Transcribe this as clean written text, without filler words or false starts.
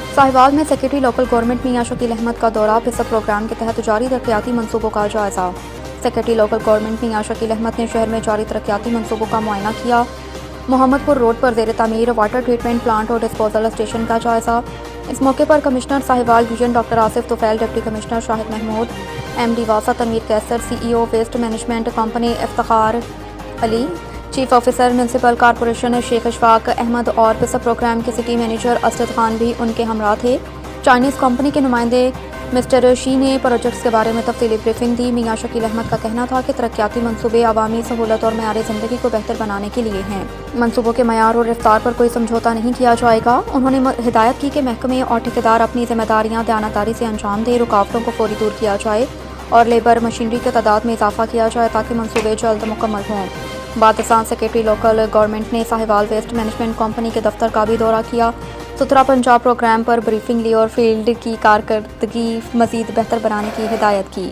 साहिवाल में secretary local government मियां शकील अहमद का दौरा फिसर प्रोग्राम के तहत जारी तरक्याती मंसूबों का जायज़ा। सेक्रेटरी लोकल गवर्नमेंट मियां शकील अहमद ने शहर में जारी तरक्याती मंसूबों का मुआयना किया। मोहम्मदपुर रोड पर ज़ेर तामीर वाटर ट्रीटमेंट प्लांट और डिस्पोजल स्टेशन का जायज़ा। इस मौके पर commissioner Sahiwal division doctor Asif Tufail, deputy commissioner Shahid Mahmood, MD वासा Tanveer Qaiser, CEO waste management company Iftikhar Ali, chief officer municipal corporation Sheikh Ashfaq Ahmed और फिसर प्रोग्राम के सिटी मैनेजर असद खान भी उनके हमरा थे। चाइनीज़ कंपनी के नुमाइंदे मिस्टर शी ने प्रोजेक्ट्स के बारे में तफसीली ब्रीफिंग दी। मियां शकील अहमद का कहना था कि तरक्याती मंसूबे अवामी सहूलत और मयार ज़िंदगी को बेहतर बनाने के लिए हैं। मंसूबों के मयार और रफ्तार पर कोई समझौता नहीं किया जाएगा। उन्होंने हिदायत की कि महकमे और ठेकेदार अपनी जिम्मेदारियाँ दयानतदारी से अंजाम दें, रुकावटों को फौरी दूर किया जाए और लेबर मशीनरी की तादाद में इजाफा किया जाए ताकि मंसूबे जल्द मुकम्मल हों। बादशाह सेक्रेटरी लोकल गवर्नमेंट ने साहिवाल वेस्ट मैनेजमेंट कंपनी के दफ्तर का भी दौरा किया। सुथरा पंजाब प्रोग्राम पर ब्रीफिंग ली और फील्ड की कारकर्दगी मज़ीद बेहतर बनाने की हिदायत की।